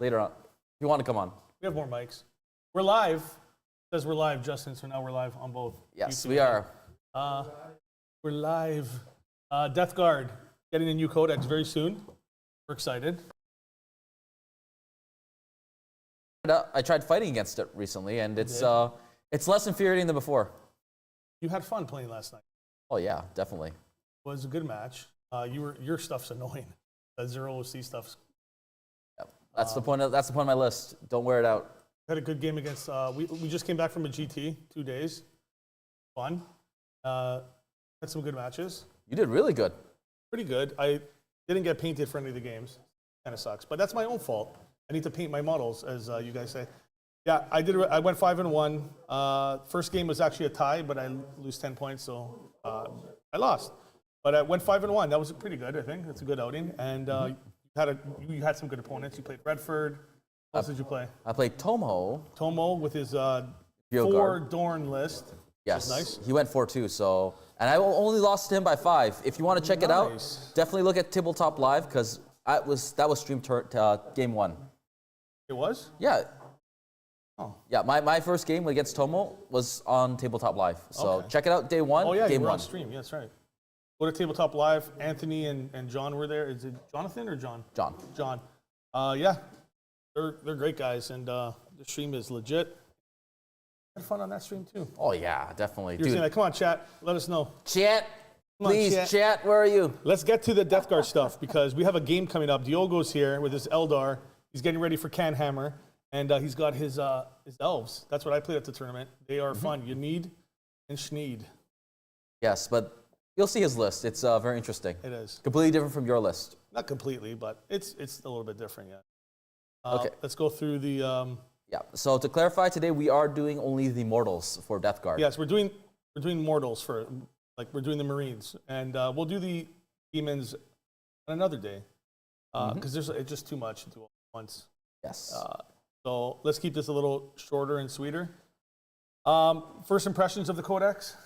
later on. If you want to come on. We have more mics. We're live. It says we're live, Justin, so now we're live on both. Yes, YouTube we are. We're live. Death Guard getting a new codex very soon. We're excited. I tried fighting against it recently, and it's less infuriating than before. You had fun playing last night. Oh yeah, definitely. It was a good match. Your stuff's annoying. That 0 OC stuff's. Yep. That's the point. That's the point of my list. Don't wear it out. Had a good game against. We just came back from a GT, 2 days. Fun. Had some good matches. You did really good. Pretty good. I didn't get painted for any of the games. Kind of sucks, but that's my own fault. I need to paint my models, as you guys say. Yeah, I did. I went 5-1. First game was actually a tie, but I lose 10 points, so I lost. But I went 5-1. That was pretty good, I think. That's a good outing. And you had some good opponents. You played Redford. What else did you play? I played Tomo. Tomo with his 4 Dorn list. Yes, nice. He went 4-2. So, and I only lost to him by 5. If you want to check it out, definitely look at Tabletop Live because that was streamed game 1. It was? Yeah. Oh. Yeah, my first game against Tomo was on Tabletop Live. So check it out day 1. Oh yeah, game you were 1. on stream. Yeah, that's right. Go to Tabletop Live. Anthony and John were there. Is it Jonathan or John? John. John. Yeah, they're great guys, and the stream is legit. Had fun on that stream too. Oh yeah, definitely. You're saying that. Come on, chat. Let us know. Chat. Please, chat. Where are you? Let's get to the Death Guard stuff because we have a game coming up. Diogo's here with his Eldar. He's getting ready for Canhammer, and he's got his elves. That's what I played at the tournament. They are fun. You need and Schneed. Yes, but you'll see his list. It's very interesting. It is. Completely different from your list. Not completely, but it's a little bit different, yeah. Okay. Let's go through the... Yeah, so to clarify, today we are doing only the mortals for Death Guard. Yes, we're doing mortals for, we're doing the Marines. And we'll do the demons on another day. Because it's just too much to do all at once. Yes. So let's keep this a little shorter and sweeter. First impressions of the codex?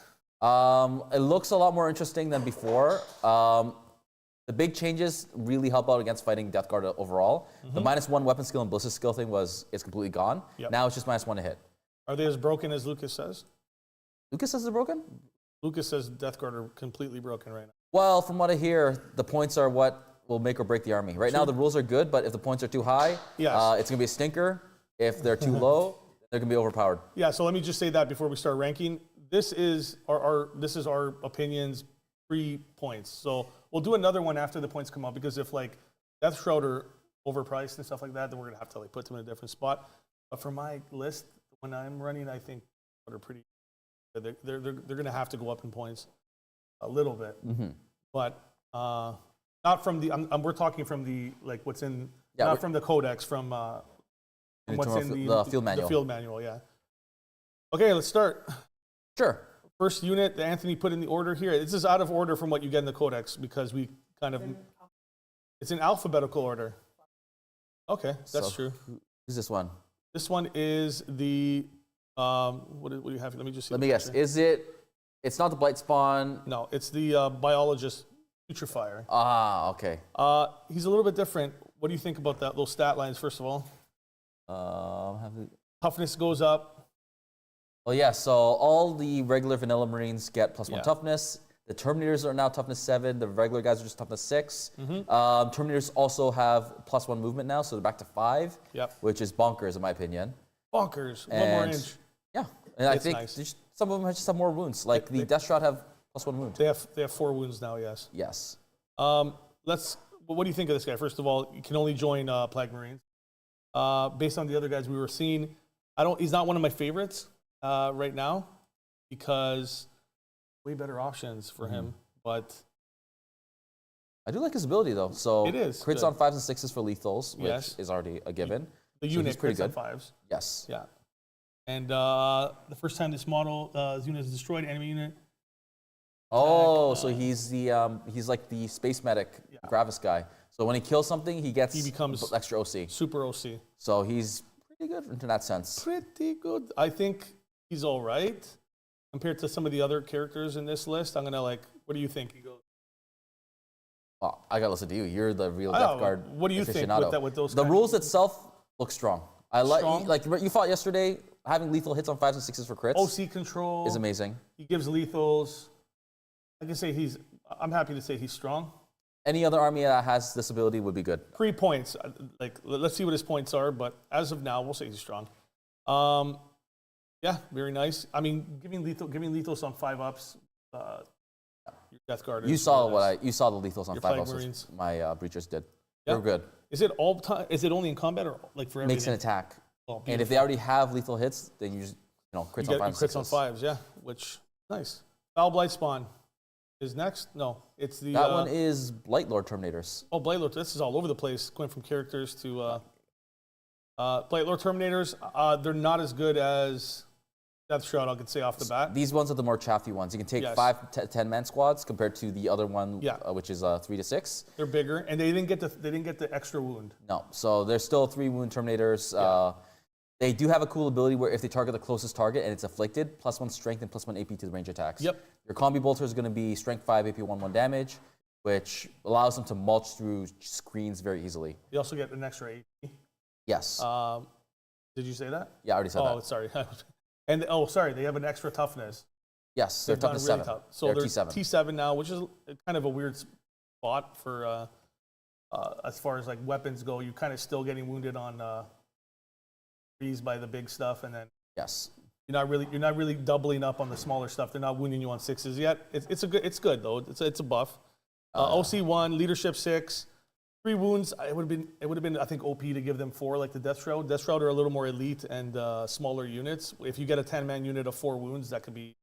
It looks a lot more interesting than before. The big changes really help out against fighting Death Guard overall. The -1 weapon skill and ballistic skill thing is completely gone. Yep. Now it's just -1 to hit. Are they as broken as Lucas says? Lucas says they're broken? Lucas says Death Guard are completely broken right now. Well, from what I hear, the points are what will make or break the army. Right now the rules are good, but if the points are too high, it's going to be a stinker. If they're too low, they're going to be overpowered. Yeah, so let me just say that before we start ranking. This is our opinions pre-points. So we'll do another one after the points come up because if Deathshroud are overpriced and stuff like that, then we're gonna have to put them in a different spot. But for my list, when I'm running, I think they're pretty. They're gonna have to go up in points a little bit, but not from the. We're talking from the what's in not from the codex from what's in the field manual. The field manual, yeah. Okay, let's start. Sure. First unit that Anthony put in the order here. This is out of order from what you get in the codex because we kind of... It's in alphabetical order. Okay, that's true. Who's this one? This one is the... what do you have? Let me just see. Let me guess. Is it... It's not the Blightspawn. No, it's the Biologus Putrifier. Ah, okay. He's a little bit different. What do you think about that? Those stat lines, first of all. Toughness goes up. Well, yeah, so all the regular vanilla Marines get +1 toughness. The Terminators are now toughness 7. The regular guys are just toughness 6. Terminators also have +1 movement now, so they're back to 5, which is bonkers in my opinion. Bonkers. One more inch. Yeah, and I think some of them just have more wounds. Like the Deathshroud have +1 wound. They have 4 wounds now, yes. Yes. What do you think of this guy? First of all, you can only join Plague Marines. Based on the other guys we were seeing, he's not one of my favorites. Right now, because way better options for him, but I do like his ability though. So it is crits on 5s and 6s for lethals, which is already a given. The unit crits on 5s. Yes. Yeah. And the first time this unit is destroyed, enemy unit. Oh, so he's like the space medic Gravis guy. So when he kills something, he becomes extra OC. Super OC. So he's pretty good in that sense. Pretty good. I think he's all right compared to some of the other characters in this list. I'm gonna what do you think he goes? Well, I gotta listen to you. You're the real Death Guard What do you aficionado. think with those? The rules itself Looks strong. I like you fought yesterday. Having lethal hits on 5s and 6s for crits. OC control is amazing. He gives lethals. I can say I'm happy to say he's strong. Any other army that has this ability would be good. 3 points. Like, let's see what his points are, but as of now, we'll say he's strong. Yeah, very nice. I mean, giving lethals on 5-ups. Your Death Guard. You saw the lethals on 5-ups. My breachers did. Yeah. They were good. Is it all time? Is it only in combat or like for everything? Makes an attack. Oh, and if they already have lethal hits, then you just crits on 5s. Crits on 5s, yeah. Which nice. Fowl Blightspawn is next. No, it's the that one is Blightlord Terminators. Oh, Blightlord. This is all over the place, going from characters to Blightlord Terminators. They're not as good as Deathshroud, I could say off the bat. These ones are the more chaffy ones. You can take 5 to 10-man squads compared to the other one, which is 3 to 6. They're bigger, and they didn't get the extra wound. No, so they're still 3 wound Terminators. Yeah. They do have a cool ability where if they target the closest target and it's afflicted, +1 strength and +1 AP to the range attacks. Yep. Your combi bolter is going to be strength 5, AP 1 damage, which allows them to mulch through screens very easily. You also get an extra AP. Yes. Did you say that? Yeah, I already said that. Oh, sorry. And sorry, they have an extra toughness. Yes, they're toughness really 7. Tough. So they're T7. T7 now, which is kind of a weird spot for as far as like weapons go. You're kind of still getting wounded on by the big stuff, and then you're not really doubling up on the smaller stuff. They're not wounding you on 6s yet. It's good though. It's a buff. OC 1, leadership 6, 3 wounds. It would have been I think OP to give them 4 like the Deathshroud. Deathshroud are a little more elite and smaller units. If you get a 10-man unit of 4 wounds, that could be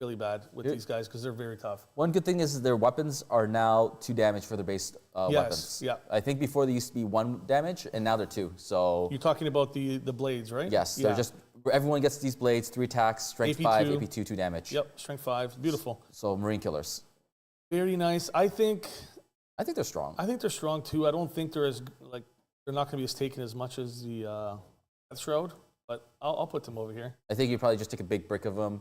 really bad with these guys because they're very tough. One good thing is their weapons are now 2 damage for their base weapons. Yeah. I think before they used to be 1 damage, and now they're 2. So you're talking about the blades, right? Yes. They're just everyone gets these blades, 3 attacks, strength 5, AP 2, 2 damage. Yep, strength 5, beautiful. So Marine killers. Very nice. I think they're strong. I think they're strong too. I don't think they're not going to be as taken as much as the Deathshroud, but I'll put them over here. I think you probably just take a big brick of them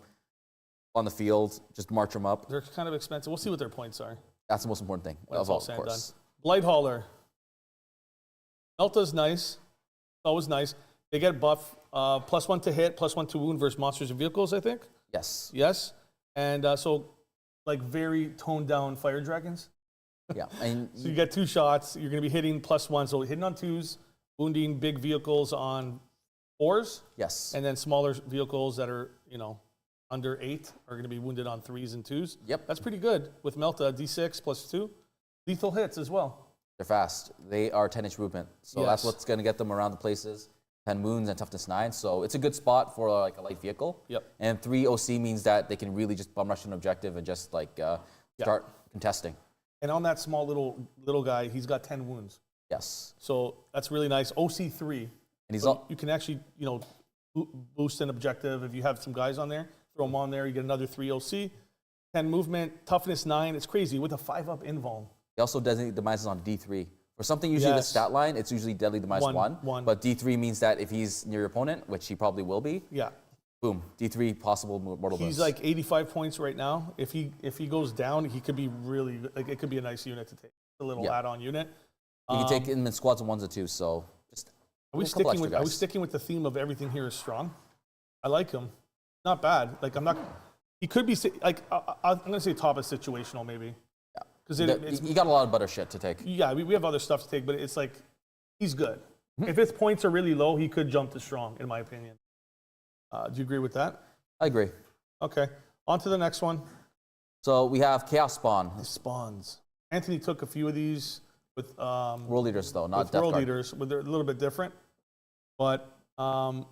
on the field, just march them up. They're kind of expensive. We'll see what their points are. That's the most important thing. Of course. Blight-hauler. Melta's nice. Always nice. They get buff. +1 to hit, +1 to wound versus monsters and vehicles, I think. Yes. Yes. And so, like, very toned down fire dragons. Yeah. So you get 2 shots. You're going to be hitting +1. So hitting on 2s, wounding big vehicles on 4s. Yes. And then smaller vehicles that are, under 8 are going to be wounded on 3s and 2s. Yep. That's pretty good with Melta, D6 +2. Lethal hits as well. They're fast. They are 10-inch movement. So that's what's going to get them around the places. 10 wounds and toughness 9. So it's a good spot for like a light vehicle. Yep. And 3 OC means that they can really just bum rush an objective and just like start contesting. And on that small little guy, he's got 10 wounds. Yes. So that's really nice. OC 3. And you can actually, boost an objective if you have some guys on there. Throw them on there, you get another 3 OC, 10 movement, toughness 9. It's crazy with a 5-up invuln. He also designate demises on D3. For something usually the stat line, it's usually deadly demise 1. But D3 means that if he's near your opponent, which he probably will be, boom, D3 possible mortal bonus. He's like 85 points right now. If he goes down, he could be really it could be a nice unit to take. A little add-on unit. You can take him in squads of 1s or 2s. So just are we sticking with the theme of everything here is strong? I like him. Not bad. Like he could be like I'm gonna say top of situational maybe. Yeah. Because you got a lot of butter shit to take. Yeah, we have other stuff to take, but it's like he's good. If his points are really low, he could jump to strong, in my opinion. Do you agree with that? I agree. Okay. On to the next one. So we have Chaos Spawn. The spawns. Anthony took a few of these with World Leaders though, not Death World Guard. Leaders. They're a little bit different, but I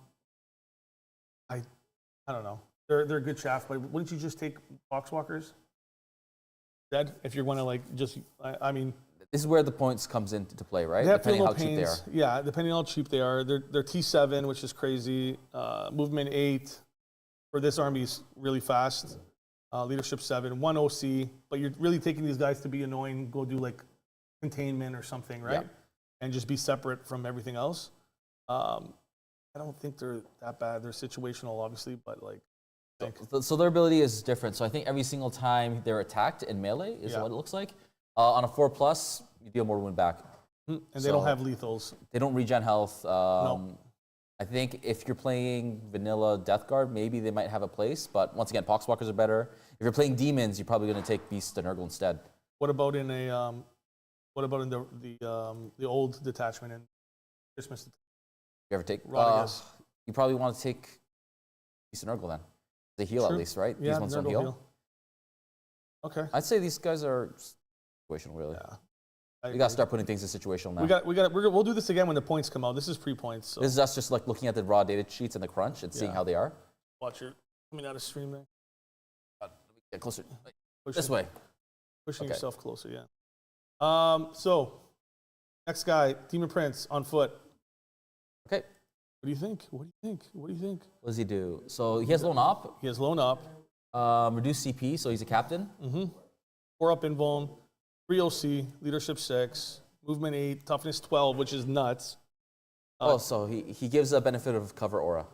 don't know. They're good chaff, but wouldn't you just take Boxwalkers? Dead if you're going to like just. I mean, this is where the points comes into play, right? They have depending how pains. cheap they are. Yeah, depending on how cheap they are. They're T7, which is crazy. Movement 8 for this army is really fast. Leadership 7, 1 OC, but you're really taking these guys to be annoying. Go do like containment or something, right? Yeah. And just be separate from everything else. I don't think they're that bad. They're situational, obviously, but like. So their ability is different. So I think every single time they're attacked in melee is what it looks like. On a 4+, you deal more wound back. And they don't have lethals. They don't regen health. No. I think if you're playing vanilla Death Guard, maybe they might have a place. But once again, Poxwalkers are better. If you're playing demons, you're probably going to take Beast and Nurgle instead. What about in a the old detachment in Christmas? You ever take? Biologus. You probably want to take Beast and Nurgle then. They heal at least, right? Yeah, These ones don't heal. Okay. I'd say these guys are situational, really. Yeah. We got to start putting things in situational now. We'll do this again when the points come out. This is pre-points. So. This is us just like looking at the raw data sheets and the crunch and seeing how they are. Watch your coming out of stream there. Get closer. This way. Pushing yourself closer, yeah. So, next guy, Demon Prince on foot. Okay. What do you think? What do you think? What do you think? What does he do? So he has lone op. He has lone up. Reduced CP, so he's a captain. 4 up invuln, 3 OC, leadership 6, movement 8, toughness 12, which is nuts. So he gives a benefit of cover aura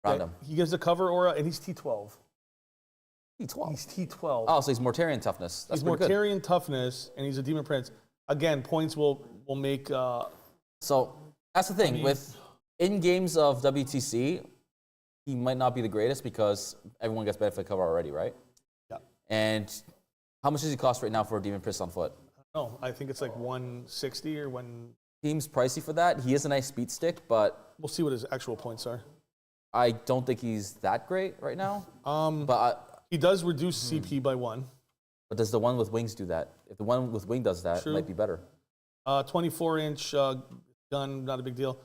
around him. He gives a cover aura, and he's T12. T12. He's T12. Oh, so he's Mortarion toughness. That's he's Mortarion toughness, and he's a Demon Prince. Again, points will make... So that's the thing. In games of WTC, he might not be the greatest because everyone gets benefit cover already, right? Yeah. And how much does he cost right now for a Demon Prince on foot? No, I think it's like 160 or one. Seems pricey for that. He is a nice speed stick, but We'll see what his actual points are. I don't think he's that great right now. He does reduce CP by 1. But does the one with wings do that? If the one with wing does that, True. it might be better. 24-inch gun, not a big deal.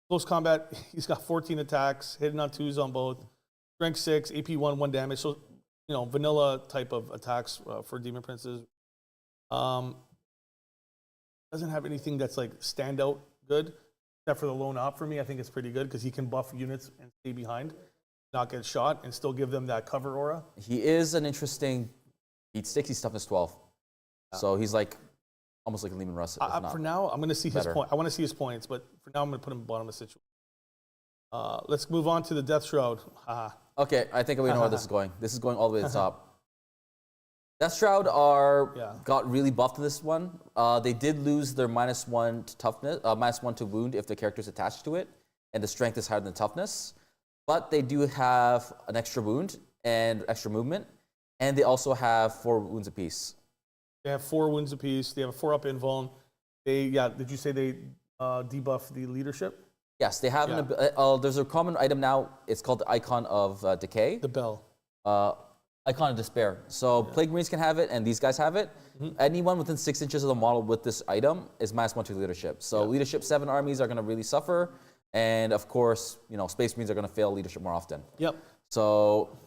Close combat, he's got 14 attacks, hitting on 2s on both. Strength 6, AP 1, 1 damage. So, vanilla type of attacks for Demon Princes. Doesn't have anything that's like standout good, except for the lone op for me. I think it's pretty good because he can buff units and stay behind, not get shot, and still give them that cover aura. He is an interesting beat stick. He's toughness 12. So he's like almost like a Lehman Russ. For now, I'm going to see his point. I want to see his points, but for now, I'm going to put him bottom of the situation. Let's move on to the Deathshroud. Okay, I think we know where this is going. This is going all the way to the top. Deathshroud got really buffed in this one. They did lose their -1 to toughness, -1 to wound if the character's attached to it, and the strength is higher than toughness. But they do have an extra wound and extra movement, and they also have 4 wounds apiece. They have 4 wounds apiece. They have a 4 up invuln. Did you say they debuff the leadership? Yes, they have. There's a common item now. It's called the Icon of Decay. The bell. Icon of Despair. So Plague Marines can have it, and these guys have it. Anyone within 6 inches of the model with this item is -1 to leadership. So leadership 7 armies are going to really suffer, and of course, Space Marines are going to fail leadership more often. Yep. So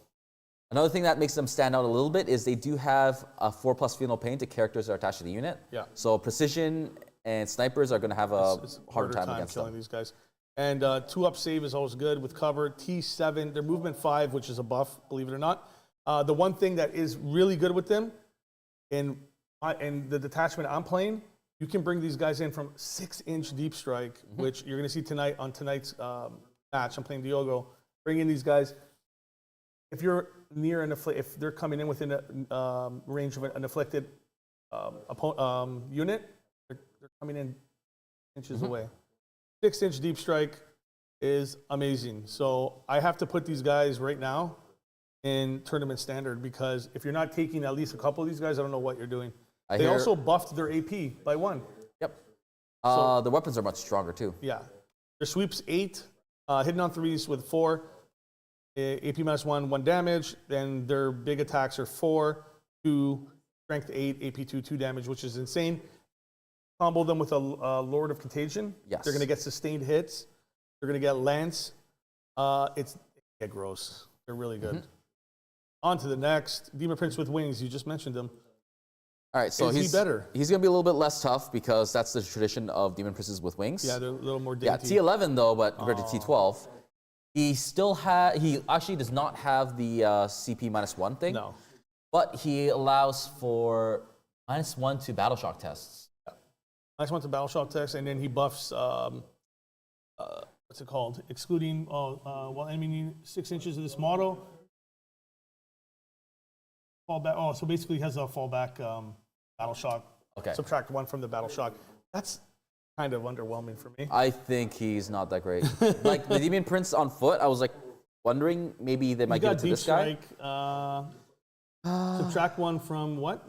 another thing that makes them stand out a little bit is they do have a 4+ Phenol Pain to characters that are attached to the unit. Yeah. So precision and snipers are going to have a harder time against killing them. these guys. And 2 up save is always good with cover. T7, their movement 5, which is a buff, believe it or not. The one thing that is really good with them, in the detachment I'm playing, you can bring these guys in from 6-inch deep strike, which you're going to see tonight on tonight's match. I'm playing Diogo. Bring in these guys. If you're near if they're coming in within a range of an afflicted unit, they're coming in inches away. 6-inch deep strike is amazing. So I have to put these guys right now in tournament standard because if you're not taking at least a couple of these guys, I don't know what you're doing. They also buffed their AP by 1. Yep. The weapons are much stronger too. Yeah. Their sweeps 8, hitting on 3s with 4, AP -1, 1 damage. Then their big attacks are 4, 2, strength 8, AP 2, 2 damage, which is insane. Combo them with a Lord of Contagion. Yes. They're going to get sustained hits. They're going to get Lance. It's gross. They're really good. On to the next. Demon Prince with wings. You just mentioned him. All right, so he's better. He's going to be a little bit less tough because that's the tradition of Demon Princes with wings. Yeah, they're a little more dainty. Yeah, T11 though, but compared to T12, he actually does not have the CP -1 thing. No. But he allows for -1 to battle shock tests. -1 to battle shock tests, and then he buffs what's it called? Excluding while aiming 6 inches of this model. Fallback. Oh, so basically he has a fallback battle shock. Okay. Subtract 1 from the battle shock. That's kind of underwhelming for me. I think he's not that great. Like the Demon Prince on foot, I was like wondering maybe they might give it to this guy. Subtract 1 from what?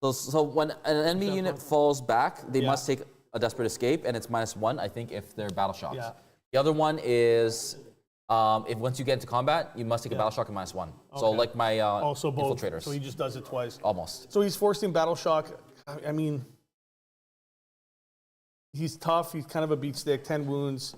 So when an enemy unit falls back, they must take a Desperate Escape, and it's -1, I think, if they're battle shocked. Yeah. The other one is if once you get into combat, you must take a battle shock and -1. Okay. So like my so both. infiltrators. So he just does it twice. Almost. So he's forcing battle shock. I mean, he's tough. He's kind of a beat stick. 10 wounds.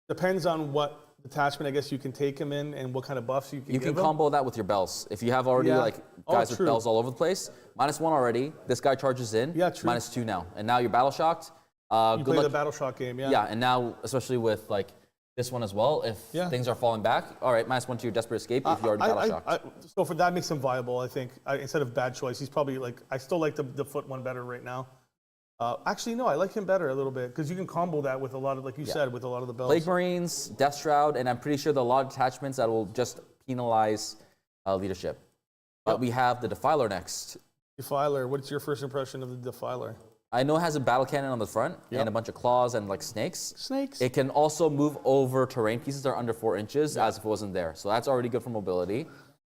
Depends on what detachment I guess you can take him in and what kind of buffs you can. You can combo that with your bells. If you have already like guys with bells all over the place, -1 already. This guy charges in. Yeah, true. -2 now, and now you're battle shocked. You play the battle shock game. Yeah. Yeah, and now especially with like this one as well, if things are falling back, all right, -1 to your Desperate Escape if you already battle shocked. So for that makes him viable, I think. Instead of bad choice, he's probably like, I still like the foot one better right now. Actually, no, I like him better a little bit because you can combo that with a lot of, like you said, with a lot of the bells. Plague Marines, Deathshroud, and I'm pretty sure there are a lot of attachments that will just penalize leadership. But we have the Defiler next. Defiler, what's your first impression of the Defiler? I know it has a battle cannon on the front and a bunch of claws and like snakes. Snakes. It can also move over terrain pieces that are under 4 inches as if it wasn't there. So that's already good for mobility.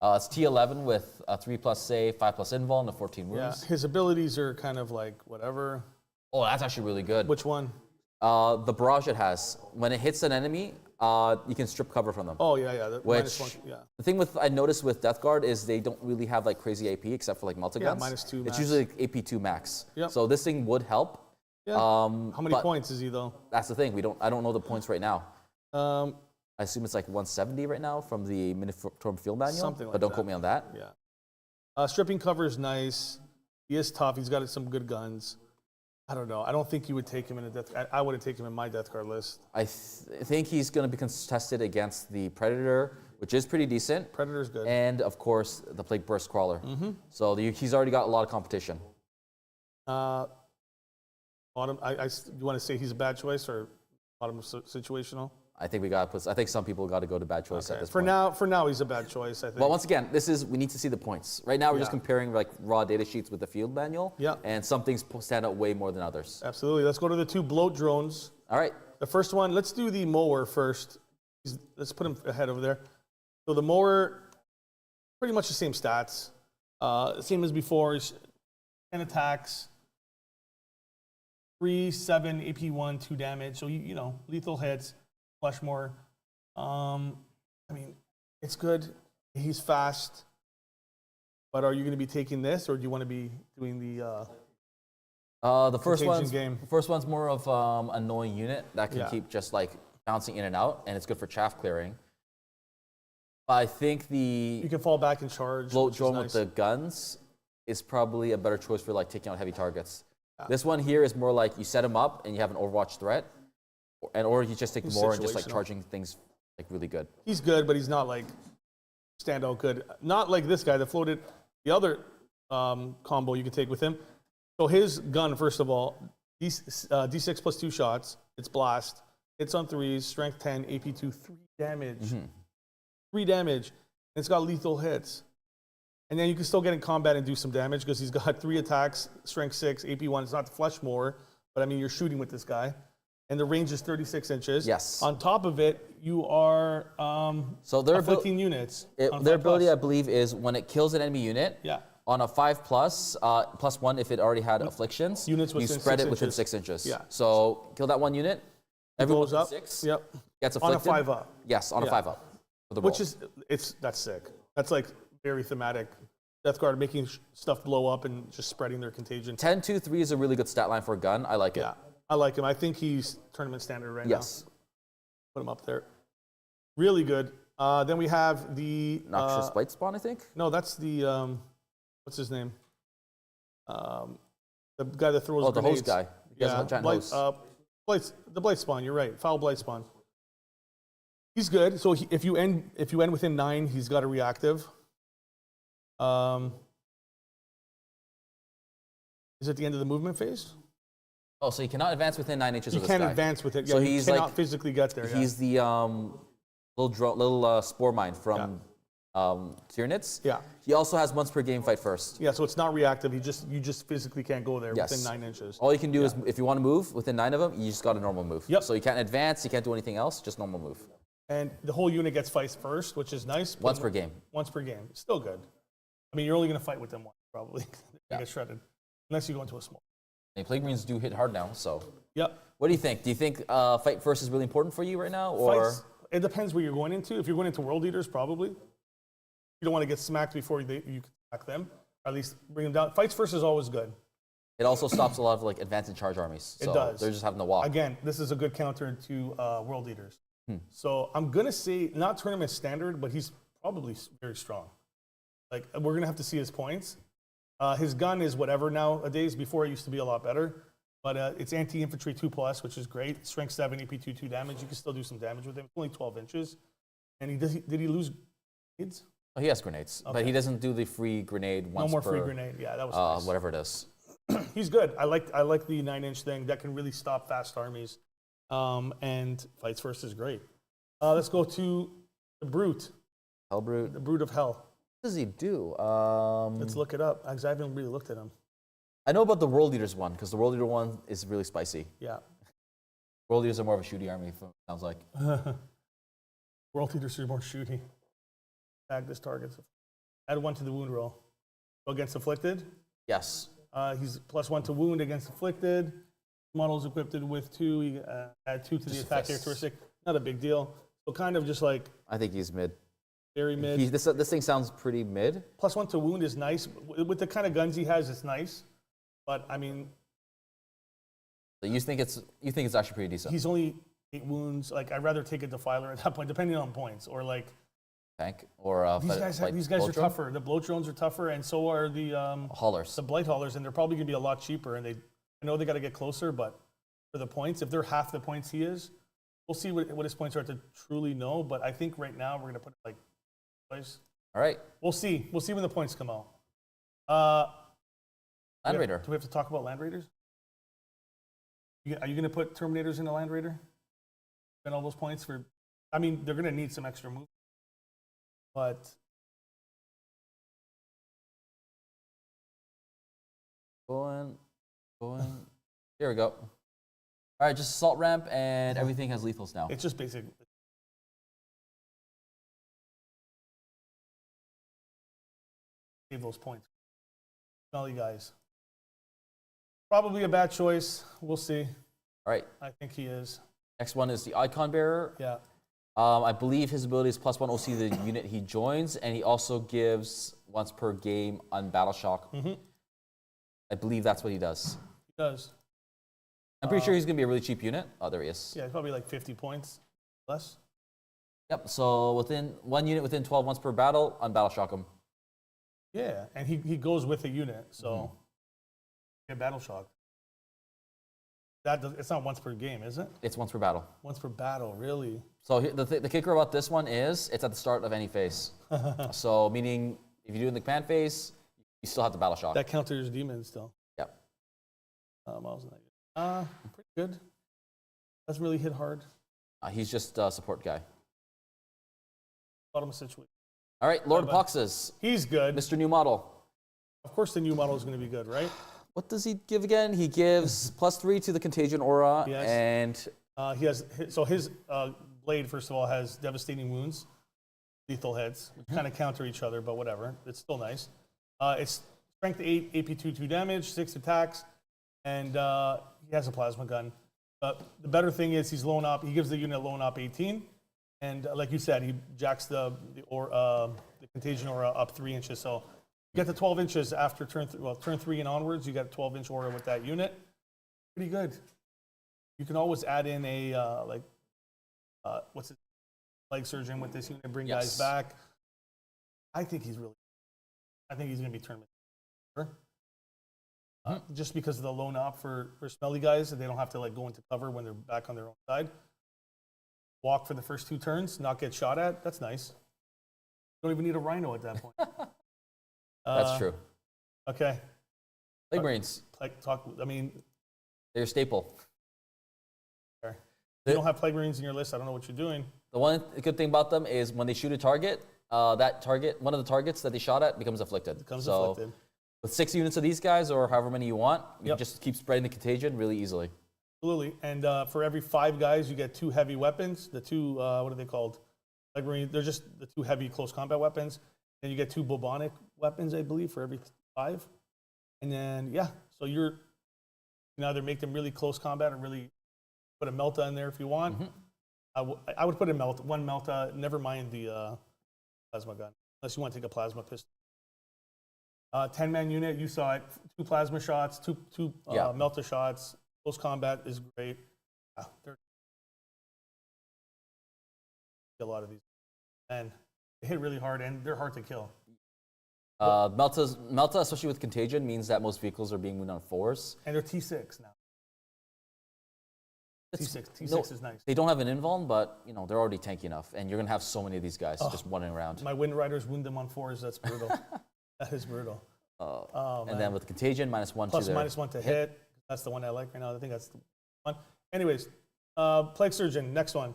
It's T11 with a 3+ save, 5+ invul, and a 14 wounds. Yeah, his abilities are kind of like whatever. Oh, that's actually really good. Which one? The barrage it has. When it hits an enemy, you can strip cover from them. Oh, yeah. The thing I noticed with Death Guard is they don't really have like crazy AP except for like multi-guns. Yeah, -2 max. It's usually like AP2 max. Yep. So this thing would help. Yeah. How many points is he though? That's the thing. I don't know the points right now. I assume it's like 170 right now from the Miniform Field Manual. Something like that. But don't quote me on that. Yeah. Stripping cover is nice. He is tough. He's got some good guns. I don't know. I don't think you would take him in a death. I wouldn't take him in my Death Guard list. I think he's going to be contested against the Predator, which is pretty decent. Predator's good. And of course, the Plague Burst Crawler. So he's already got a lot of competition. Autumn. You want to say he's a bad choice or Autumn situational? I think I think some people got to go to bad choice at this point. For now, he's a bad choice. I think. But once again, we need to see the points. Right now, we're just comparing like raw data sheets with the field manual. Yeah. And some things stand out way more than others. Absolutely. Let's go to the 2 bloat drones. All right. The first one. Let's do the mower first. Let's put him ahead over there. So the mower, pretty much the same stats, same as before. He's 10 attacks, 3, 7, AP1, 2 damage. So you know, lethal hits. Flush more. I mean, it's good. He's fast. But are you going to be taking this, or do you want to be doing the first one's game? The first one's more of annoying unit that can keep just like bouncing in and out, and it's good for chaff clearing. But I think you can fall back and charge. Bloat-drone with the guns is probably a better choice for like taking out heavy targets. Yeah. This one here is more like you set him up and you have an Overwatch threat. Or you just take more and just like charging things like really good. He's good, but he's not like standout good. Not like this guy that floated the other combo you can take with him. So his gun, first of all, D6 plus 2 shots. It's blast. Hits on 3s, strength 10, AP2, 3 damage. 3 damage. And it's got lethal hits. And then you can still get in combat and do some damage because he's got 3 attacks, strength 6, AP1. It's not the flesh more, but I mean, you're shooting with this guy. And the range is 36 inches. Yes. On top of it, you are so their afflicting units. Their ability, I believe, is when it kills an enemy unit. Yeah. On a 5+, +1 if it already had afflictions. Units within you spread 6 it within inches. 6 inches. Yeah. So kill that one unit. Everyone blows up. 6. Yep. Gets afflicted. On a 5+. Yes, on a 5+. Which is that's sick. That's like very thematic. Death Guard making stuff blow up and just spreading their contagion. 10-2-3 is a really good stat line for a gun. I like it. Yeah. I like him. I think he's tournament standard right now. Yes. Put him up there. Really good. Then we have the Noxious Blightspawn, I think. No, that's the what's his name? The guy that throws the grenades. hose guy. Yeah, the Blightspawn. You're right. Foul Blightspawn. He's good. So if you end within 9, he's got a reactive. Is it the end of the movement phase? Oh, so he cannot advance within 9 inches of this guy. guy. He can't advance with it. Yeah, so he cannot physically get there. He's the little spore mine from Tyranids. Yeah. He also has once per game fight first. Yeah, so it's not reactive. You just physically can't go there Yes. within 9 inches. All you can do is, if you want to move within 9 of them, you just got a normal move. Yep. So you can't advance, you can't do anything else, just normal move. And the whole unit gets fights first, which is nice. Once per game. Once per game. Still good. I mean, you're only going to fight with them once, probably. They get shredded. Unless you go into a small. And Plague Marines do hit hard now, so. Yep. What do you think? Do you think fight first is really important for you right now? Or Fights, it depends where you're going into. If you're going into World Eaters, probably. You don't want to get smacked before you can smack them. Or at least bring them down. Fights first is always good. it also stops a lot of like advanced and charge armies. So It does. They're just having to walk. Again, this is a good counter to World Eaters. So I'm going to say, not tournament standard, but he's probably very strong. Like, we're going to have to see his points. His gun is whatever nowadays. Before it used to be a lot better. But it's anti-infantry 2+, which is great. Strength 7, AP 2 damage. You can still do some damage with him. It's only 12 inches. And did he lose grenades? Oh, he has grenades, but he doesn't do the free grenade once No more per, free grenade. Yeah, that was nice. whatever it is. He's good. I like the 9-inch thing. That can really stop fast armies. And fights first is great. Let's go to the Brute. Hellbrute. The Brute of Hell. What does he do? Let's look it up, because I haven't really looked at him. I know about the World Eaters one, because the World Eater one is really spicy. Yeah. World Eaters are more of a shooty army, sounds like. World Eaters are more shooty. Tag this target. Add 1 to the wound roll. Go against Afflicted. Yes. He's +1 to wound against Afflicted. Models equipped with 2. You add 2 to the attack characteristic. Not a big deal. So kind of just like I think he's mid. very mid. This thing sounds pretty mid. +1 to wound is nice. With the kind of guns he has, it's nice. But I mean, So you think it's actually pretty decent. he's only 8 wounds. Like, I'd rather take a Defiler at that point, depending on points. Or like Tank or these guys are Bloat-drone? tougher. The Bloat-drones are tougher, and so are the haulers. blight-haulers, and they're probably going to be a lot cheaper. And I know they got to get closer, but for the points, if they're half the points he is, we'll see what his points are to truly know. But I think right now we're going to put it like place. All right. We'll see. We'll see when the points come out. Land Raider. Do we have to talk about Land Raiders? Are you going to put Terminators in a Land Raider? Spend all those points for... I mean, they're going to need some extra moves. But... Going. Here we go. All right, just assault ramp, and everything has lethals now. it's just basic. Save those points. Smelly guys. Probably a bad choice. We'll see. All right. I think he is. Next one is the Icon Bearer. Yeah. I believe his ability is +1 OC the unit he joins, and he also gives once per game on Battle Shock. I believe that's what he does. He does. I'm pretty sure he's going to be a really cheap unit. Oh, there he is. Yeah, probably like 50 points. Less. Yep, so within one unit within 12 once per battle, on Battle Shock him. Yeah, and he goes with a unit, so get battle shock. It's not once per game, is it? It's once per battle. Once per battle, really? So the kicker about this one is it's at the start of any phase. So meaning if you do it in the command phase, you still have the Battle Shock. That counters demons still. Yep. Miles not good. Pretty good. Doesn't really hit hard. He's just a support guy. Bottom situation. All right, Lord of Poxes. He's good. Mr. New Model. Of course, the new model is going to be good, right? What does he give again? He gives +3 to the Contagion Aura, Yes. and He has his blade, first of all, has devastating wounds, lethal hits, which kind of counter each other, but whatever. It's still nice. It's strength 8, AP 2 damage, 6 attacks, and he has a plasma gun. But the better thing is he's lone op. He gives the unit lone op 18, and like you said, he jacks the Contagion Aura up 3 inches. So you get the 12 inches after turn 3 and onwards. You got a 12-inch aura with that unit. Pretty good. You can always add in a leg surgeon with this unit, bring guys back. I think he's going to be tournament. Just because of the lone op for smelly guys, and they don't have to like go into cover when they're back on their own side. Walk for the first 2 turns, not get shot at. That's nice. Don't even need a rhino at that point. that's true. Okay. Plague Marines, they're a staple. If you don't have Plague Marines in your list, I don't know what you're doing. The one good thing about them is when they shoot a target, that target, one of the targets that they shot at becomes afflicted. Afflicted. With 6 units of these guys, or however many you want, you can just keep spreading the contagion really easily. Absolutely. And for every 5 guys, you get 2 heavy weapons. The 2, what are they called? Like they're just the 2 heavy close combat weapons. And you get 2 bubonic weapons, I believe, for every 5. And then, yeah, so you can either make them really close combat or really put a Melta in there if you want. I would put a one Melta, never mind the plasma gun, unless you want to take a plasma pistol. 10-man unit, you saw it. 2 plasma shots, 2 Melta shots. Close combat is great. A lot of these, and they hit really hard, and they're hard to kill. Melta, especially with contagion, means that most vehicles are being moved on 4s. And they're T6 now. T6 is nice. They don't have an invuln, but they're already tanky enough, and you're gonna have so many of these guys just running around. My Wind Riders wound them on 4s. That's brutal. That is brutal. And then with contagion, -1 plus -1 to hit. That's the one I like right now. I think that's the one. Anyways, Plague Surgeon, next one.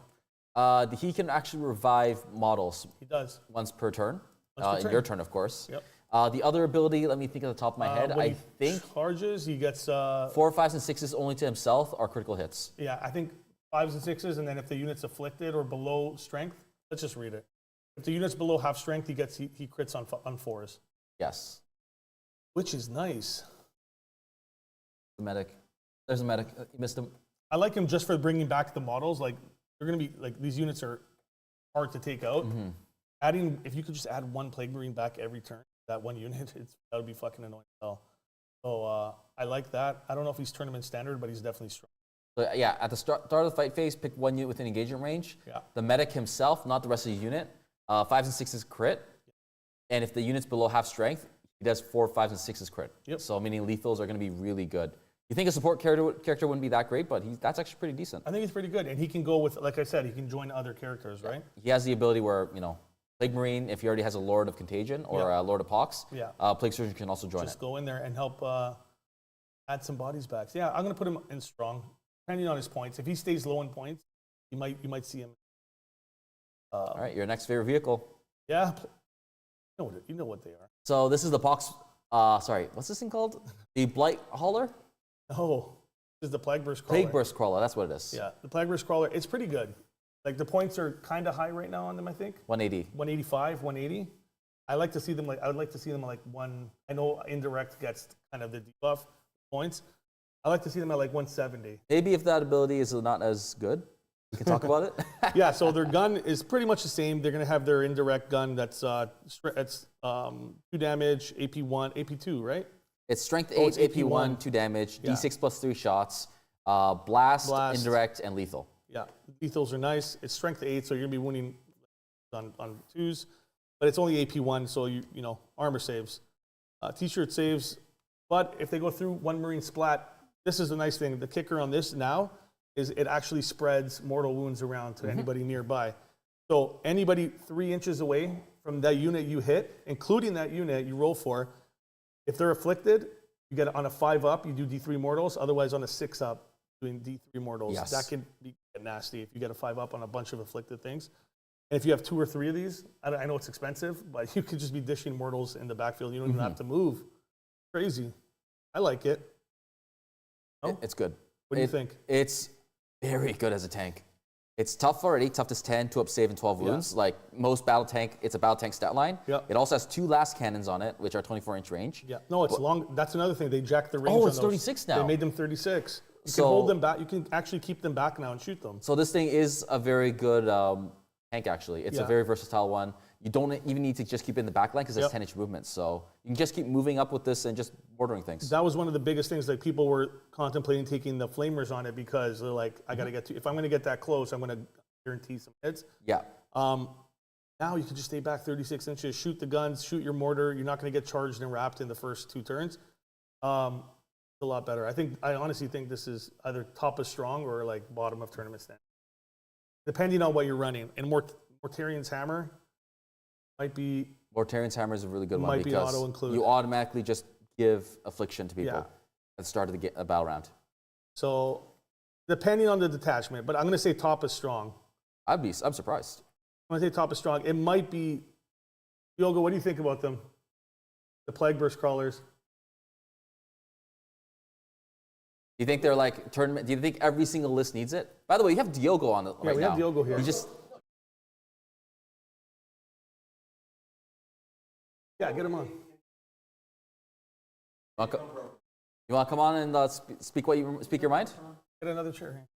He can actually revive models. He does. Once per turn. Once per your turn, of course. Yep. The other ability, let me think at the top of my head. I think charges, he gets 4, 5s, and 6s only to himself are critical hits. Yeah, I think 5s and 6s, and then if the unit's afflicted or below strength, let's just read it. If the unit's below half strength, he crits on 4s. Yes. Which is nice. The medic. There's a medic. You missed him. I like him just for bringing back the models. Like they're gonna be like these units are hard to take out. Adding, if you could just add 1 Plague Marine back every turn, that 1 unit, that would be fucking annoying as hell. So I like that. I don't know if he's tournament standard, but he's definitely strong. So yeah, at the start of the fight phase, pick 1 unit within engagement range. Yeah. The medic himself, not the rest of the unit. 5s and 6s crit, and if the unit's below half strength, he does 4, 5s, and 6s crit. Yep. So meaning lethals are going to be really good. You think a support character wouldn't be that great, but that's actually pretty decent. I think he's pretty good, and he can go with, like I said, he can join other characters, right? He has the ability where Plague Marine, if he already has a Lord of Contagion or a Lord of Pox, Plague Surgeon can also join Just go in there and help add some bodies back. So yeah, I'm gonna put him in strong, depending on his points. If he stays low in points, you might see him. All right, your next favorite vehicle. Yeah, you know what they are. So this is the Pox. Sorry, what's this thing called? The blight-hauler. Oh, this is the Plague Burst Crawler. Plague Burst Crawler. That's what it is. Yeah, the Plague Burst Crawler. It's pretty good. Like the points are kind of high right now on them. I think 180, 185, 180. I like to see them I would like to see them like one. I know indirect gets kind of the debuff points. I like to see them at like 170. Maybe if that ability is not as good, we can talk about it. Yeah, so their gun is pretty much the same. They're gonna have their indirect gun that's 2 damage, AP1, AP2, right? It's strength 8, AP1, 2 damage, D6 plus 3 shots, blast, indirect, and lethal. Yeah, lethals are nice. It's strength 8, so you're gonna be winning on 2s, but it's only AP1, so you know armor saves, T-shirt saves. But if they go through 1 Marine splat, this is the nice thing. The kicker on this now is it actually spreads mortal wounds around to anybody nearby. So anybody 3 inches away from that unit you hit, including that unit you roll for, if they're afflicted, you get on a 5-up, you do D3 mortals. Otherwise, on a 6-up, doing D3 mortals. Yes. That can be nasty if you get a 5-up on a bunch of afflicted things. And if you have 2 or 3 of these, I know it's expensive, but you could just be dishing mortals in the backfield. You don't even have to move. Crazy. I like it. Oh? It's good. What do you think? It's very good as a tank. It's tough already, toughness 10, 2-up save, and 12 wounds. Like most battle tank, it's a battle tank stat line. It also has 2 last cannons on it, which are 24-inch range. Yeah, no, it's long. That's another thing. They jacked the range. Oh, it's 36 now. They made them 36. You can hold them back. You can actually keep them back now and shoot them. So this thing is a very good tank, actually. It's a very versatile one. You don't even need to just keep it in the back line because it's 10-inch movement. So you can just keep moving up with this and just bordering things. That was one of the biggest things that people were contemplating taking the flamers on it because they're like, I got to get to, if I'm going to get that close, I'm going to guarantee some hits. Yeah. Now you can just stay back 36 inches, shoot the guns, shoot your mortar. You're not going to get charged and wrapped in the first 2 turns. It's a lot better. I honestly think this is either top of strong or like bottom of tournament stand, depending on what you're running. And Mortarion's hammer might be. Mortarion's hammer is a really good one might because be auto included. You automatically just give affliction to people at the start of the battle round. So depending on the detachment, but I'm going to say top is strong. I'm surprised. When I say top is strong, it might be Diogo, what do you think about them? The Plague Burst Crawlers. Do you think they're like tournament? Do you think every single list needs it? By the way, you have Diogo on it right now. Yeah, we have Diogo here. You just get him on. you want to come on and speak your mind? Get another chair here.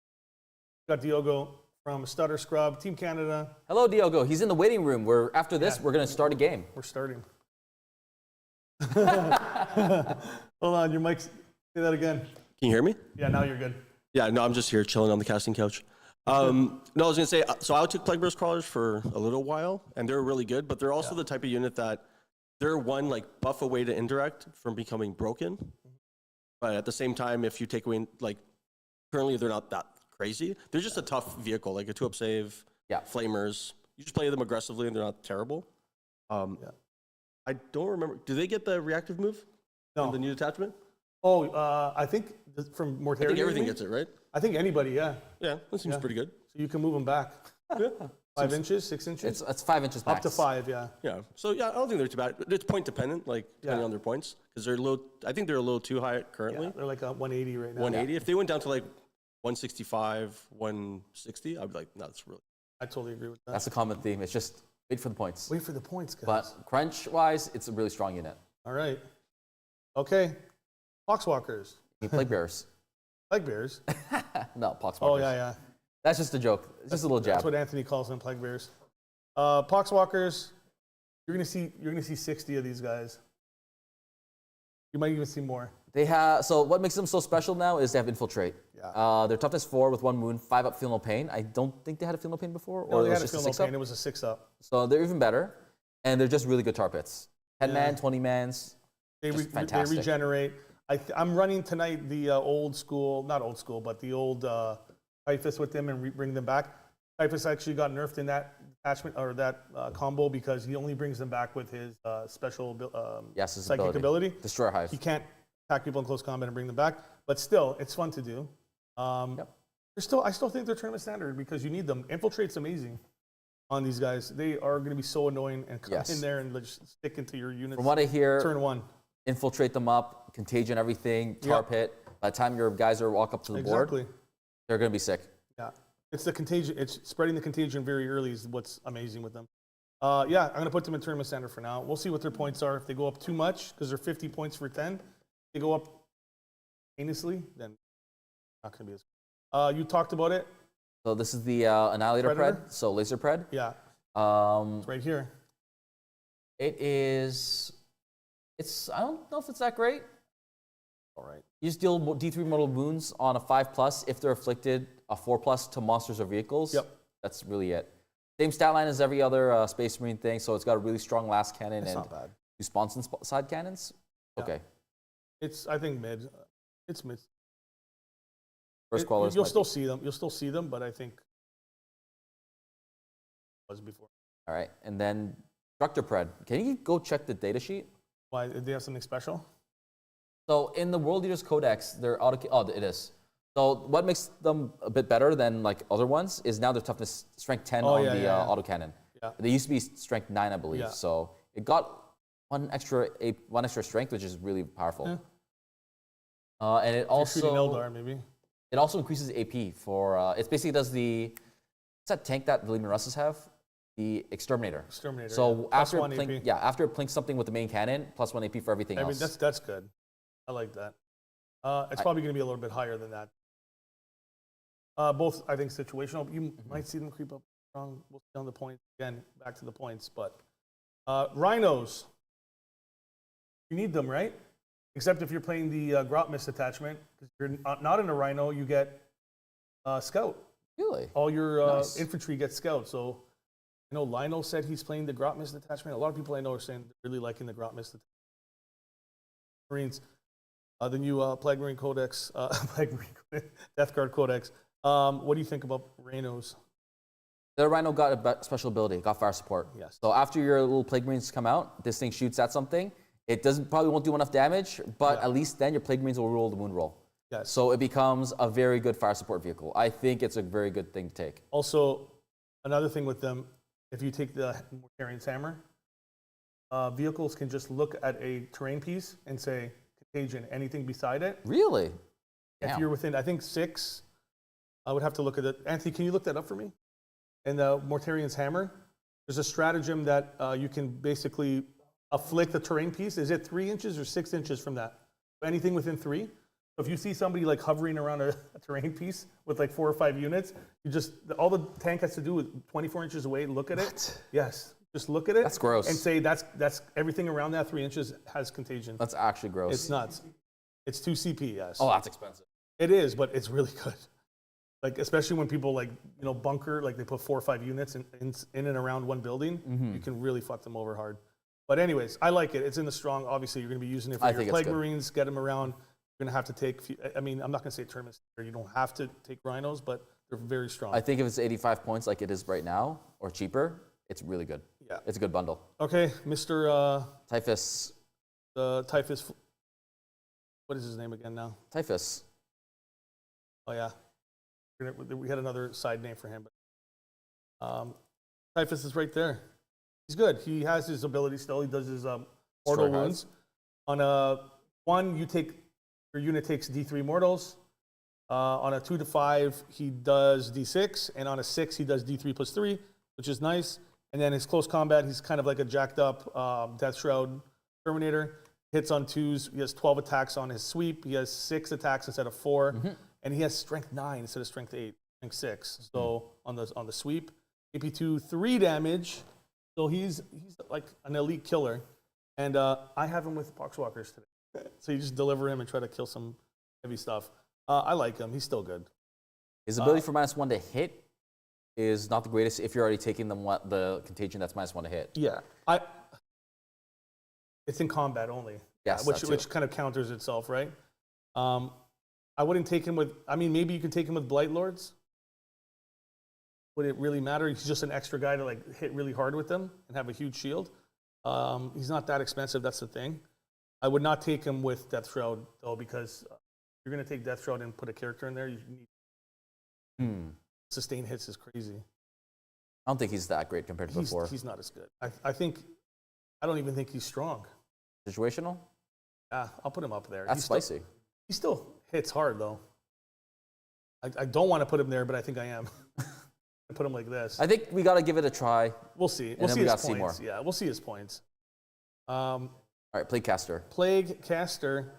Got Diogo from Stutter Scrub, Team Canada. Hello, Diogo. He's in the waiting room. After this, we're going to start a game. We're starting. Hold on, your mic. Say that again. Can you hear me? Yeah, now you're good. Yeah, no, I'm just here chilling on the casting couch. No, I was gonna say, so I took Plague Burst Crawlers for a little while, and they're really good, but they're also the type of unit that they're one like buff away to indirect from becoming broken. But at the same time, if you take away, like, currently they're not that crazy. They're just a tough vehicle, like a 2-up save, flamers. You just play them aggressively and they're not terrible. I don't remember, do they get the reactive move? No. The new attachment? Oh, I think from Mortarion. I think everything gets it, right? I think anybody, yeah. Yeah, that seems pretty good. So you can move them back. Yeah. 5 inches, 6 inches? It's 5 inches max. Up to 5, yeah. Yeah. So yeah, I don't think they're too bad. It's point dependent, like depending on their points, because they're a little. I think they're a little too high currently. Yeah, they're like 180 right now. 180. If they went down to like 165, 160, I'd be like, no, that's really. I totally agree with that. That's a common theme. It's just wait for the points. Wait for the points, guys. But crunch-wise, it's a really strong unit. All right. Okay. Poxwalkers. Plague Bearers. Plague Bears. No, Poxwalkers. Oh, yeah. That's just a joke. It's just a little jab. That's what Anthony calls them, Plague Bears. Poxwalkers. You're gonna see 60 of these guys. You might even see more. They have, so what makes them so special now is they have Infiltrate. Yeah. They're toughness 4 with 1 wound, 5 up, feel no pain. I don't think they had a feel no pain before. No, or they it was had a just feel a no 6 up. pain. It was a 6-up. So they're even better. And they're just really good tar pits. 10 man, 20 mans. They fantastic. regenerate. I'm running tonight the old school, not old school, but the old Typhus with them and bring them back. Typhus actually got nerfed in that attachment or that combo because he only brings them back with his special Yes, his psychic ability. Destroyer Hive. He can't attack people in close combat and bring them back, but still, it's fun to do. I still think they're tournament standard because you need them. Infiltrate's amazing on these guys. They are going to be so annoying and come in there and just stick into your units. From what I hear, turn 1. Infiltrate them up, contagion everything, tar pit. By the time your guys are walk up to the board, they're going to be sick. Yeah. It's the contagion. It's spreading the contagion very early is what's amazing with them. I'm going to put them in tournament standard for now. We'll see what their points are. If they go up too much, because they're 50 points for 10, if they go up heinously, then not going to be as good. You talked about it. So this is the Annihilator Predator? Pred, so Laser Pred. Yeah. It's right here. It is, I don't know if it's that great. All right. You just deal D3 mortal wounds on a 5+ if they're afflicted, a 4+ to monsters or vehicles. Yep. That's really it. Same stat line as every other Space Marine thing, so it's got a really strong last cannon It's and not bad. 2 spawns and side cannons. Yeah. Okay. It's, I think, mid. It's mid. First callers. You'll still see them. You'll still see them, but I think it was before. All right, and then Structure Pred. Can you go check the data sheet? Why? Did they have something special? So in the World Leaders Codex, they're it is. So what makes them a bit better than like other ones is now their toughness strength 10 on the autocannon. Yeah. They used to be strength 9, I believe. Yeah. So it got one extra strength, which is really powerful. Yeah. And it If you're shooting also Eldar, maybe. it also increases AP for it basically does the what's that tank that the Lehman Russes have? The Exterminator. Exterminator. So yeah. after +1 it AP. after it plinks something with the main cannon, +1 AP for everything I mean, else. that's good. I like that. It's probably going to be a little bit higher than that. Both, I think, situational. You might see them creep up strong. We'll see on the points. Again, back to the points. But rhinos, you need them, right? Except if you're playing the Grotmist attachment. Because you're not in a rhino, you get scout. Really? All your Nice. infantry get scout. So I know Lionel said he's playing the Grotmist attachment. A lot of people I know are saying they're really liking the Grotmist attachment. Marines. The new Plague Marine Codex, Death Guard Codex. What do you think about Rhinos? The Rhino got a special ability, got fire support. Yes. So after your little Plague Marines come out, this thing shoots at something. It probably won't do enough damage, but at least then your Plague Marines will roll the wound roll. Yes. So it becomes a very good fire support vehicle. I think it's a very good thing to take. Also, another thing with them, if you take the Mortarion's hammer, vehicles can just look at a terrain piece and say contagion, anything beside it. Really? If Damn. you're within, I think 6, I would have to look at it. Anthony, can you look that up for me? In the Mortarion's hammer, there's a stratagem that you can basically afflict the terrain piece. Is it 3 inches or 6 inches from that? Anything within 3. So if you see somebody like hovering around a terrain piece with like 4 or 5 units, you just, all the tank has to do is 24 inches away, look at it. Yes. Just look at it. That's gross. And say that's everything around that 3 inches has contagion. That's actually gross. It's nuts. It's 2 CP, yes. Oh, that's expensive. It is, but it's really good. Like, especially when people like, bunker, like they put 4 or 5 units in and around one building, you can really fuck them over hard. But anyways, I like it. It's in the strong. Obviously, you're going to be using it for your Plague Marines, get them around. You're going to have to take, I mean, I'm not going to say tournaments where you don't have to take rhinos, but they're very strong. I think if it's 85 points like it is right now, or cheaper, it's really good. Yeah. It's a good bundle. Okay, Mr. Typhus. Typhus. What is his name again now? Typhus. Oh, yeah. We had another side name for him. But Typhus is right there. He's good. He has his ability still. He does his mortal wounds. On a 1, your unit takes D3 mortals. On a 2 to 5, he does D6. And on a 6, he does D3 plus 3, which is nice. And then his close combat, he's kind of like a jacked up Deathshroud Terminator. Hits on 2s. He has 12 attacks on his sweep. He has 6 attacks instead of 4. And he has strength 9 instead of strength 8, strength 6. So on the sweep, AP2, 3 damage. So he's like an elite killer. And I have him with Poxwalkers today. So you just deliver him and try to kill some heavy stuff. I like him. He's still good. His ability for -1 to hit is not the greatest if you're already taking the contagion that's -1 to hit. Yeah. It's in combat only. Yes, which kind of counters itself, right? I wouldn't take him with, I mean, maybe you can take him with Blightlords. Would it really matter? He's just an extra guy to like hit really hard with them and have a huge shield. He's not that expensive, that's the thing. I would not take him with Deathshroud, though, because you're going to take Deathshroud and put a character in there, you need sustain hits is crazy. I don't think he's that great compared to before. He's not as good. I don't even think he's strong. Situational? Yeah, I'll put him up there. That's spicy. He still hits hard, though. I don't want to put him there, but I think I am. I put him like this. I think we got to give it a try. We'll see. We'll see his points. See more. Yeah, we'll see his points. All right, Plague Caster. Plague Caster.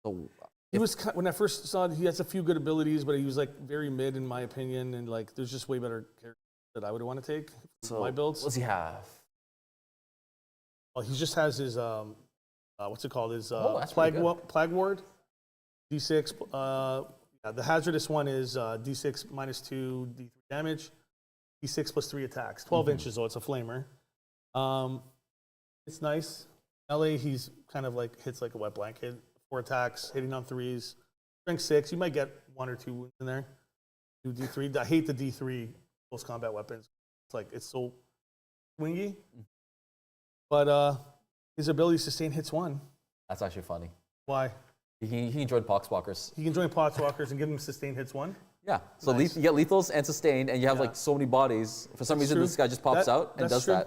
So, he was, when I first saw it, he has a few good abilities, but he was like very mid in my opinion, and like there's just way better characters that I would want to take for my builds. What does he have? Well, he just has his what's it called? His Plague Ward. D6. The hazardous one is D6 -2, D3 damage. D6 plus 3 attacks. 12 inches, though. It's a flamer. It's nice. LA, he's kind of like hits like a wet blanket. 4 attacks, hitting on 3s. Strength 6. You might get 1 or 2 wounds in there. Do D3. I hate the D3 close combat weapons. It's so swingy. But his ability to sustain hits 1. That's actually funny. Why? He can join Poxwalkers. He can join Poxwalkers and give him sustain hits 1? Yeah. So Nice. you get lethals and sustain, and you have like so many bodies. For some reason, true. this guy just pops out and does true. that.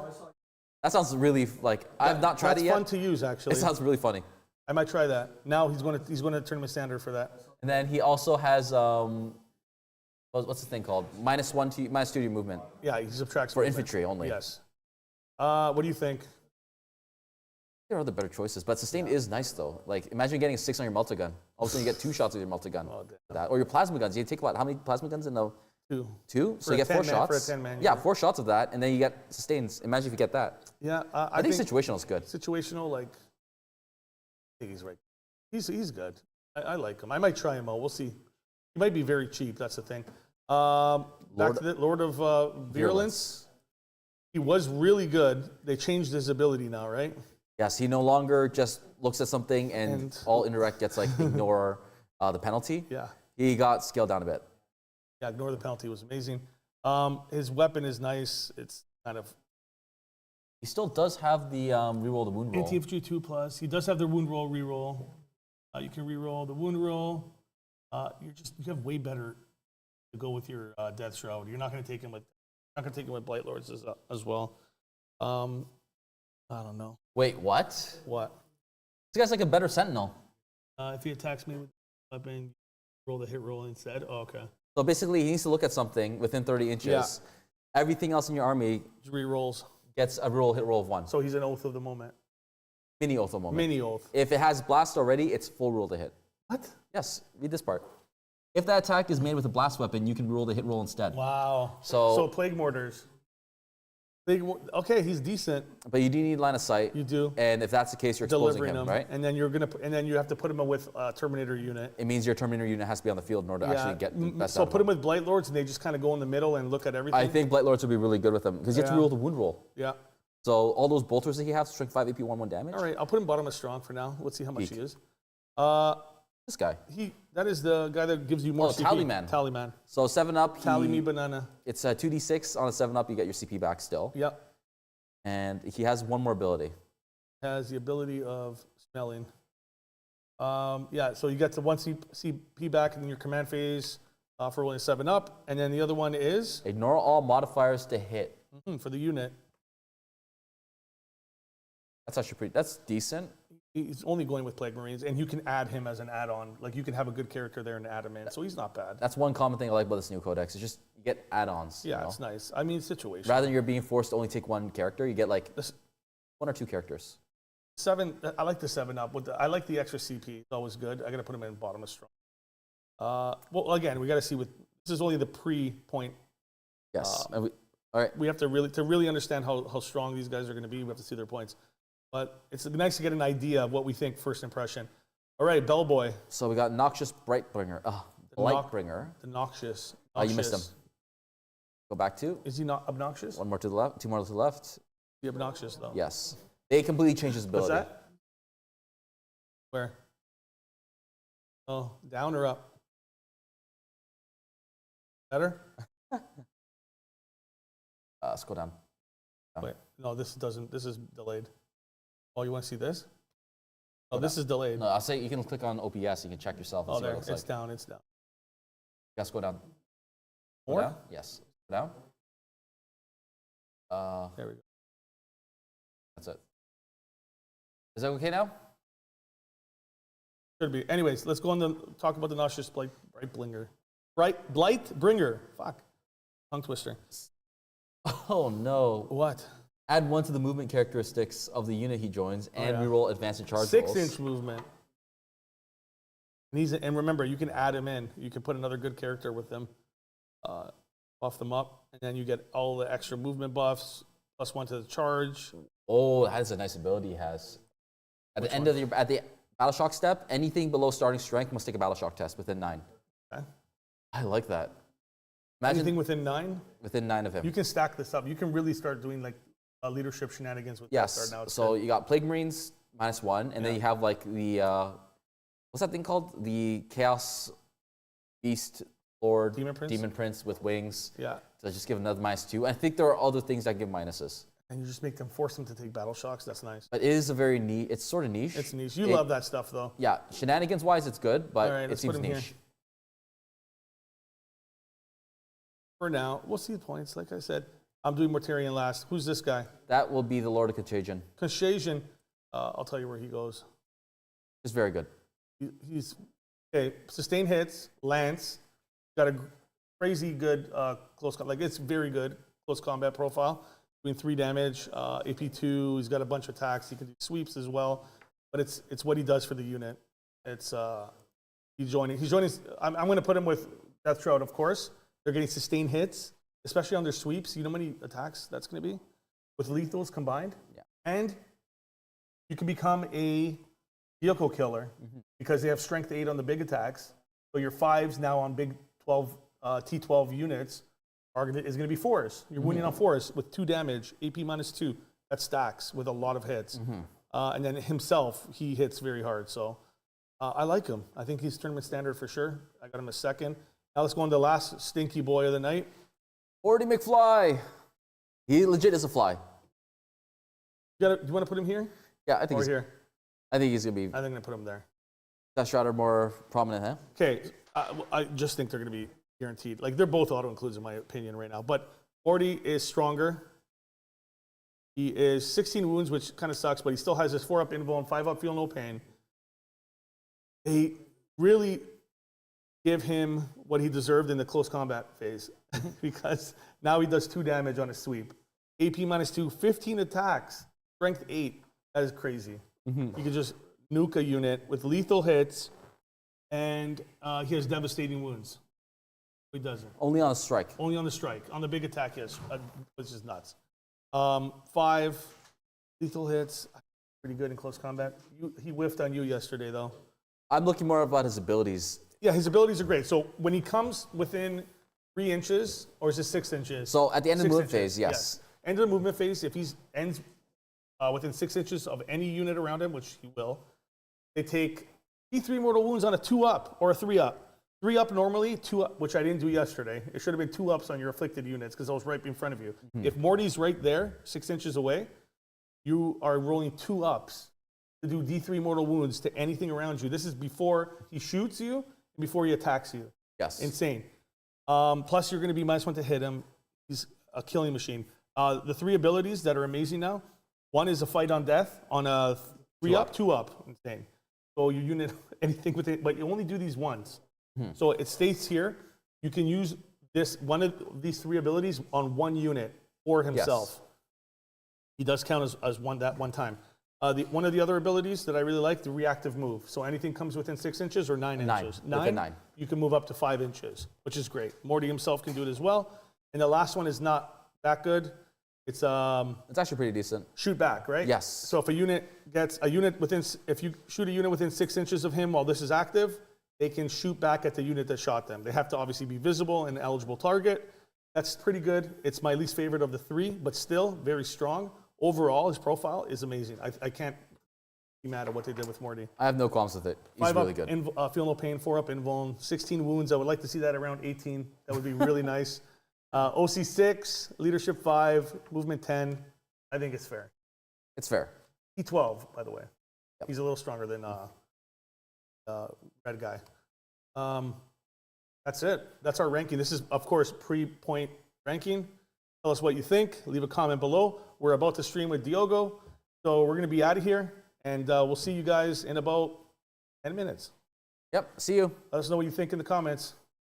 That sounds really like I've not tried it yet. That's fun to use, actually. It sounds really funny. I might try that. Now he's going to tournament standard for that. And then he also has what's the thing called? -2 to your movement. Yeah, he subtracts For movement. infantry only. Yes. What do you think? There are other better choices, but sustain is nice though. Like imagine getting a 6 on your multi-gun. All of a sudden you get 2 shots with your multi-gun. Or your plasma guns. You take how many plasma guns in the 2? 2? So For you a get 4 10-man, shots. for a 10-man, yeah, yeah. 4 shots of that, and then you get sustains. Imagine if you get that. Yeah, I think situational is good. Situational, like, I think he's right. He's good. I like him. I might try him out. We'll see. He might be very cheap. That's the thing. Back to the Lord of Virulence. He was really good. They changed his ability now, right? Yes, he no longer just looks at something and all indirect gets like ignore the penalty. Yeah. He got scaled down a bit. Yeah, ignore the penalty was amazing. His weapon is nice. It's kind of He still does have the reroll the wound roll. anti-infantry 2+. He does have the wound roll reroll. You can reroll the wound roll. You have way better to go with your Deathshroud. You're not going to take him with Blightlords as well. I don't know. Wait, what? What? This guy's like a better sentinel. If he attacks me with a weapon, roll the hit roll instead. Oh, okay. So basically, he needs to look at something within 30 inches. Yeah. Everything else in your army Re-rolls. gets a hit roll of 1. So he's an oath of the moment. Mini oath of moment. Mini oath. If it has blast already, it's full roll to hit. What? Yes, read this part. If that attack is made with a blast weapon, you can roll the hit roll instead. Wow. So plague mortars. Okay, he's decent. But you do need line of sight. You do. And if that's the case, you're exposing Delivering him, them, right? and then you have to put him with a Terminator unit. It means your Terminator unit has to be on the field in order to actually get the best out So of put him. him with Blightlords, and they just kind of go in the middle and look at everything. I think Blightlords would be really good with him because you have to roll the wound roll. Yeah. So all those bolters that he has, strength 5, AP 1 damage. All right, I'll put him bottom of strong for now. Let's see how much he is. This guy. That is the guy that gives you more CP. Tallyman. Tallyman. So 7-up. Tally me banana. It's a 2d6 on a 7-up. You get your CP back still. Yep. And he has one more ability. Has the ability of smelling. Yeah, so you get to 1 CP back in your command phase for rolling a 7-up, and then the other one is Ignore all modifiers to hit. for the unit. That's actually that's decent. He's only going with Plague Marines, and you can add him as an add-on. Like, you can have a good character there and add him in, so he's not bad. That's one common thing I like about this new codex. It's just you get add-ons. Yeah, it's nice. I mean, situation. Rather than you're being forced to only take one character, you get like 1 or 2 characters. 7, I like the 7-up. I like the extra CP. It's always good. I got to put him in bottom of strong. Well, again, we got to see this is only the pre-point. Yes. All right. We have to really understand how strong these guys are going to be. We have to see their points. But it's nice to get an idea of what we think first impression. All right, Bellboy. So we got Noxious Blightbringer. Blightbringer. The Noxious. You missed him. Go back 2. Is he not obnoxious? 1 more to the left. 2 more to the left. He obnoxious, though. Yes. They completely changed his ability. What's that? Where? Oh, down or up? Better? Scroll down. Wait, no, this is delayed. Oh, you want to see this? Oh, this is delayed. No, I'll say you can click on OPS. You can check yourself. And Oh, see what there. it looks It's like. down. It's down. Yes, go down. Go More? down? Yes. Go down. There we go. That's it. Is that okay now? Should be. Anyways, let's go on to talk about the Noxious Blightbringer. Blightbringer. Fuck. Tongue twister. Oh no. What? Add 1 to the movement characteristics of the unit he joins and yeah. reroll advanced and charge 6 rolls. inch movement. And remember, you can add him in. You can put another good character with him. Buff them up, and then you get all the extra movement buffs, +1 to the charge. Oh, that is a nice ability he has. At the end of at the battle shock step, anything below starting strength must take a battle shock test within 9. Okay. I like that. Imagine Anything within 9? within 9 of him. You can stack this up. You can really start doing like leadership shenanigans with Yes. Death Star now. So you got Plague Marines -1, and then you have like the what's that thing called? The Chaos Beast Lord Demon Prince? with wings. Yeah. So just give another -2. I think there are other things that give minuses. And you just force them to take battle shocks. That's nice. But it is a very niche. It's sort of niche. It's niche. You love that stuff, though. Yeah, shenanigans wise, it's good, but All right, it let's seems put him niche. here. For now, we'll see the points. Like I said, I'm doing Mortarion last. Who's this guy? That will be the Lord of Contagion. Contagion. I'll tell you where he goes. It's very good. He's okay. Sustained hits, lance. Got a crazy good close combat. Like, it's very good close combat profile. Doing 3 damage, AP2. He's got a bunch of attacks. He can do sweeps as well. But it's what he does for the unit. It's he's joining. I'm going to put him with Deathshroud, of course. They're getting sustained hits, especially on their sweeps. You know how many attacks that's going to be with lethals combined. Yeah. And you can become a vehicle killer because they have strength 8 on the big attacks. So your 5s now on big 12 T12 units is going to be 4s. You're winning on 4s with 2 damage, AP -2. That stacks with a lot of hits. And then himself, he hits very hard. So I like him. I think he's tournament standard for sure. I got him a second. Now let's go on to the last stinky boy of the night. Orty McFly. He legit is a fly. Do you want to put him here? Yeah, I think Or he's, here? I think he's gonna be I think I'm going to put him there. Deathshroud are more prominent, huh? Okay, I just think they're going to be guaranteed. Like, they're both auto-includes in my opinion right now. But Orty is stronger. He is 16 wounds, which kind of sucks, but he still has his 4-up invul and 5-up feel no pain. They really give him what he deserved in the close combat phase because now he does 2 damage on his sweep. AP -2, 15 attacks, strength 8. That is crazy. You can just nuke a unit with lethal hits, and he has devastating wounds. He doesn't. Only on a strike. Only on the strike. On the big attack, yes, which is nuts. 5 lethal hits. Pretty good in close combat. He whiffed on you yesterday, though. I'm looking more about his abilities. Yeah, his abilities are great. So when he comes within 3 inches, or is it 6 inches? So at the end of the 6 movement inches, phase, yes. End of the movement phase, if he ends within 6 inches of any unit around him, which he will, they take D3 mortal wounds on a 2-up or a 3-up. 3-up normally, 2-up, which I didn't do yesterday. It should have been 2-ups on your afflicted units because I was right in front of you. If Morty's right there, 6 inches away, you are rolling 2-ups to do D3 mortal wounds to anything around you. This is before he shoots you and before he attacks you. Yes. Insane. Plus, you're going to be -1 to hit him. He's a killing machine. The 3 abilities that are amazing now. One is a fight on death on a 3-up, 2-up. Insane. So your unit, anything with it, but you only do these once. So it states here, you can use one of these 3 abilities on 1 unit for himself. Yes. He does count as one time. One of the other abilities that I really like, the reactive move. So anything comes within 6 inches or 9 inches. Within 9. You can move up to 5 inches, which is great. Morty himself can do it as well. And the last one is not that good. It's actually pretty decent. shoot back, right? Yes. So if a unit gets if you shoot a unit within 6 inches of him while this is active, they can shoot back at the unit that shot them. They have to obviously be visible and eligible target. That's pretty good. It's my least favorite of the 3, but still very strong. Overall, his profile is amazing. I can't be mad at what they did with Morty. I have no qualms with it. He's 5 really up, good. feel no pain, 4-up invuln, 16 wounds. I would like to see that around 18. That would be really nice. OC 6, leadership 5, movement 10. I think it's fair. It's fair. E12, by the way. Yep. He's a little stronger than red guy. That's it. That's our ranking. This is, of course, pre-point ranking. Tell us what you think. Leave a comment below. We're about to stream with Diogo, so we're going to be out of here, and we'll see you guys in about 10 minutes. Yep. See you. Let us know what you think in the comments.